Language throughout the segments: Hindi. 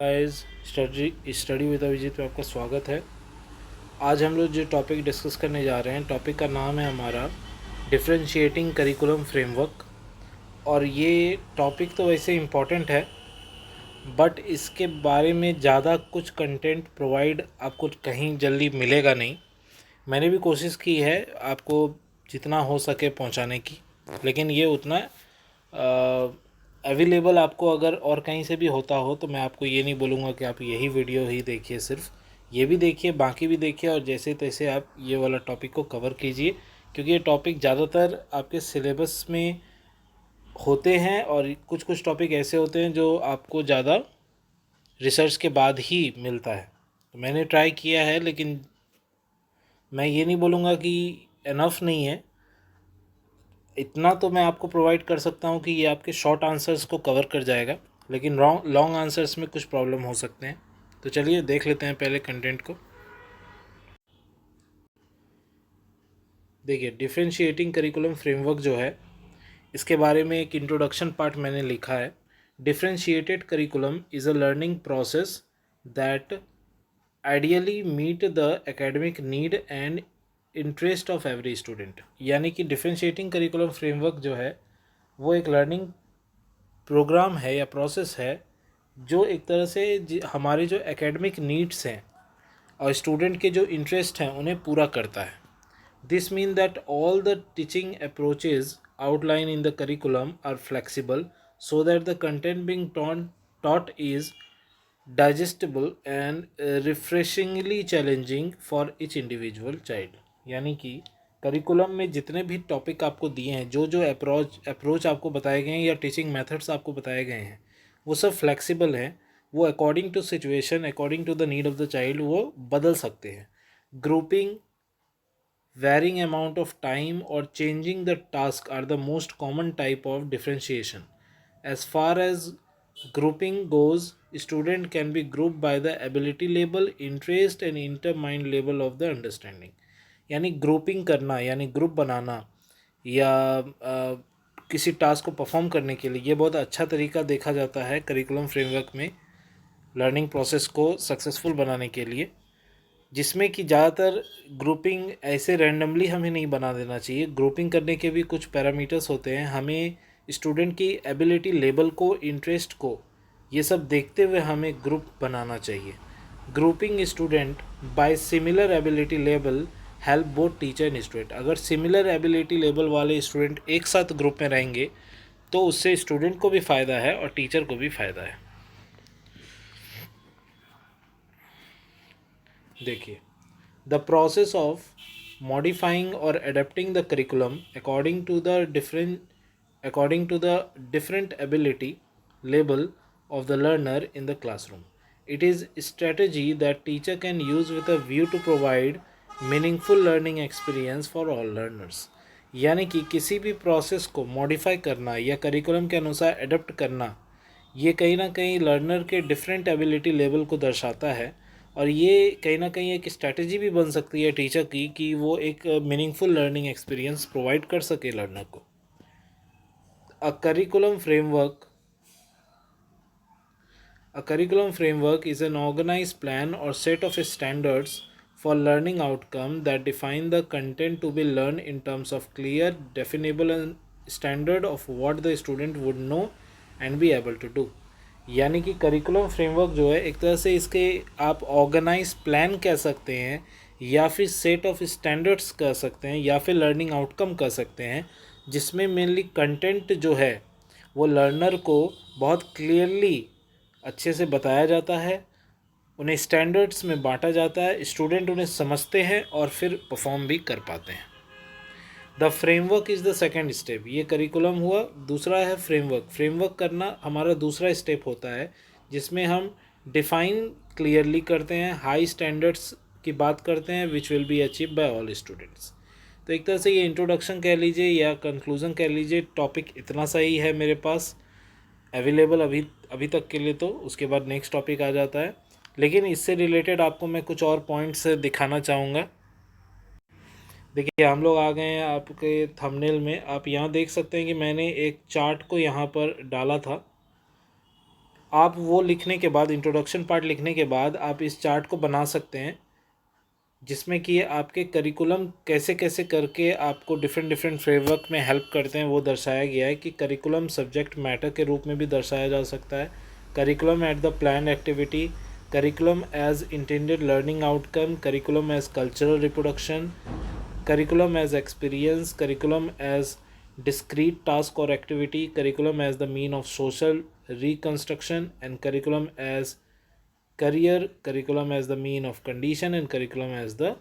गाइस, स्टडी विद अभिजीत में आपका स्वागत है। आज हम लोग जो टॉपिक डिस्कस करने जा रहे हैं, टॉपिक का नाम है हमारा डिफरेंशिएटिंग करिकुलम फ्रेमवर्क। और ये टॉपिक तो वैसे इम्पॉर्टेंट है, बट इसके बारे में ज़्यादा कुछ कंटेंट प्रोवाइड आपको कहीं जल्दी मिलेगा नहीं। मैंने भी कोशिश की है आपको जितना हो सके पहुंचाने की, लेकिन ये उतना अवेलेबल आपको अगर और कहीं से भी होता हो तो मैं आपको ये नहीं बोलूँगा कि आप यही वीडियो ही देखिए, सिर्फ ये भी देखिए, बाकी भी देखिए, और जैसे तैसे आप ये वाला टॉपिक को कवर कीजिए, क्योंकि ये टॉपिक ज़्यादातर आपके सिलेबस में होते हैं और कुछ कुछ टॉपिक ऐसे होते हैं जो आपको ज़्यादा रिसर्च के बाद ही मिलता है। तो मैंने ट्राई किया है, लेकिन मैं ये नहीं बोलूँगा कि इनफ नहीं है। इतना तो मैं आपको प्रोवाइड कर सकता हूँ कि ये आपके शॉर्ट आंसर्स को कवर कर जाएगा, लेकिन लॉन्ग आंसर्स में कुछ प्रॉब्लम हो सकते हैं। तो चलिए देख लेते हैं पहले कंटेंट को। देखिए, डिफरेंशिएटिंग करिकुलम फ्रेमवर्क जो है, इसके बारे में एक इंट्रोडक्शन पार्ट मैंने लिखा है। Differentiated curriculum is a learning process that ideally meet the academic need and interest of every student. यानी कि डिफरेंशिएटिंग करिकुलम फ्रेमवर्क जो है वो एक लर्निंग प्रोग्राम है या प्रोसेस है जो एक तरह से हमारे जो एकेडमिक नीड्स हैं और स्टूडेंट के जो इंटरेस्ट हैं उन्हें पूरा करता है। This mean that all the teaching approaches outline in the curriculum are flexible so that the content being taught is digestible and refreshingly challenging for each individual child। यानी कि करिकुलम में जितने भी टॉपिक आपको दिए हैं, जो जो अप्रोच आपको बताए गए हैं या टीचिंग मेथड्स आपको बताए गए हैं, वो सब फ्लेक्सिबल हैं। वो according to situation, according to the need of the child वो बदल सकते हैं। Grouping, varying amount of time or changing the task are the most common type of differentiation. As far as grouping goes, student can be grouped by the ability level, interest and intermind level of the understanding। यानी ग्रुपिंग करना, यानी ग्रुप बनाना या किसी टास्क को परफॉर्म करने के लिए ये बहुत अच्छा तरीका देखा जाता है करिकुलम फ्रेमवर्क में, लर्निंग प्रोसेस को सक्सेसफुल बनाने के लिए। जिसमें कि ज़्यादातर ग्रुपिंग ऐसे रैंडमली हमें नहीं बना देना चाहिए। ग्रुपिंग करने के भी कुछ पैरामीटर्स होते हैं। हमें स्टूडेंट की एबिलिटी लेवल को, इंटरेस्ट को, ये सब देखते हुए हमें ग्रुप बनाना चाहिए। Grouping student by similar ability level help both teacher and student. अगर सिमिलर एबिलिटी लेवल वाले स्टूडेंट एक साथ ग्रुप में रहेंगे तो उससे स्टूडेंट को भी फ़ायदा है और टीचर को भी फ़ायदा है। देखिए, the process of modifying or adapting the curriculum according to the different ability level of the learner in the classroom. It is a strategy that teacher can use with a view to provide meaningful learning experience for all learners। यानी कि किसी भी प्रोसेस को मॉडिफाई करना या करिकुलम के अनुसार एडप्ट करना, ये कहीं ना कहीं लर्नर के डिफरेंट एबिलिटी लेवल को दर्शाता है। और ये कहीं ना कहीं एक स्ट्रैटेजी भी बन सकती है टीचर की कि वो एक मीनिंगफुल लर्निंग एक्सपीरियंस प्रोवाइड कर सके लर्नर को। A curriculum framework A curriculum framework is an organized plan or set of standards for learning outcome that define the content to be learned in terms of clear, definable and standard of what the student would know and be able to do। यानी कि करिकुलम फ्रेमवर्क जो है एक तरह से इसके आप ऑर्गेनाइज प्लान कह सकते हैं, या फिर सेट ऑफ स्टैंडर्ड्स कह सकते हैं, या फिर लर्निंग आउटकम कह सकते हैं, जिसमें मेनली कंटेंट जो है वो लर्नर को बहुत क्लियरली अच्छे से बताया जाता है, उन्हें स्टैंडर्ड्स में बांटा जाता है, स्टूडेंट उन्हें समझते हैं और फिर परफॉर्म भी कर पाते हैं। The framework is the second step. ये करिकुलम हुआ, दूसरा है फ्रेमवर्क। फ्रेमवर्क करना हमारा दूसरा स्टेप होता है, जिसमें हम डिफ़ाइन क्लियरली करते हैं, हाई स्टैंडर्ड्स की बात करते हैं, which will be achieve by all students. तो एक तरह से ये इंट्रोडक्शन कह लीजिए या कंक्लूज़न कह लीजिए, टॉपिक इतना सा ही है मेरे पास अवेलेबल अभी तक के लिए। तो उसके बाद नेक्स्ट टॉपिक आ जाता है, लेकिन इससे रिलेटेड आपको मैं कुछ और पॉइंट्स दिखाना चाहूँगा। देखिए, हम लोग आ गए हैं आपके थंबनेल में। आप यहाँ देख सकते हैं कि मैंने एक चार्ट को यहाँ पर डाला था। आप वो लिखने के बाद, इंट्रोडक्शन पार्ट लिखने के बाद आप इस चार्ट को बना सकते हैं, जिसमें कि आपके करिकुलम कैसे कैसे करके आपको डिफरेंट डिफरेंट फ्रेमवर्क में हेल्प करते हैं वो दर्शाया गया है। कि करिकुलम सब्जेक्ट मैटर के रूप में भी दर्शाया जा सकता है, curriculum at the plan activity, curriculum as intended learning outcome, curriculum as cultural reproduction, curriculum as experience, curriculum as discrete task or activity, curriculum as the mean of social reconstruction, and curriculum as career, curriculum as the mean of condition, and curriculum as the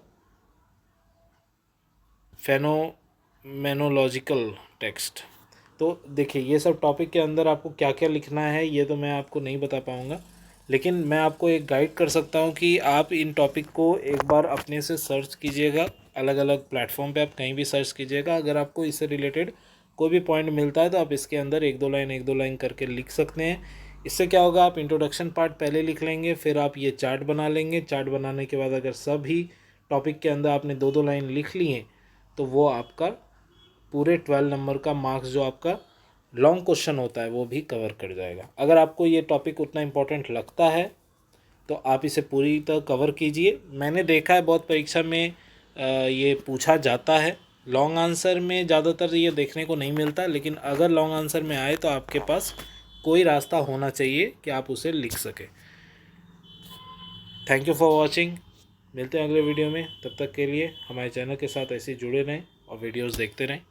phenomenological text। तो देखिए ये सब टॉपिक के अंदर आपको क्या क्या लिखना है ये तो मैं आपको नहीं बता पाऊँगा, लेकिन मैं आपको एक गाइड कर सकता हूँ कि आप इन टॉपिक को एक बार अपने से सर्च कीजिएगा, अलग अलग प्लेटफॉर्म पे आप कहीं भी सर्च कीजिएगा। अगर आपको इससे रिलेटेड कोई भी पॉइंट मिलता है तो आप इसके अंदर एक दो लाइन करके लिख सकते हैं। इससे क्या होगा, आप इंट्रोडक्शन पार्ट पहले लिख लेंगे, फिर आप ये चार्ट बना लेंगे। चार्ट बनाने के बाद अगर सभी टॉपिक के अंदर आपने दो लाइन लिख ली हैं तो वो आपका पूरे 12 नंबर का मार्क्स जो आपका लॉन्ग क्वेश्चन होता है वो भी कवर कर जाएगा। अगर आपको ये टॉपिक उतना इम्पोर्टेंट लगता है तो आप इसे पूरी तरह कवर कीजिए। मैंने देखा है बहुत परीक्षा में ये पूछा जाता है, लॉन्ग आंसर में ज़्यादातर ये देखने को नहीं मिलता, लेकिन अगर लॉन्ग आंसर में आए तो आपके पास कोई रास्ता होना चाहिए कि आप उसे लिख सकें। Thank you for watching. मिलते हैं अगले वीडियो में, तब तक के लिए हमारे चैनल के साथ ऐसे जुड़े रहें और वीडियोस देखते रहें।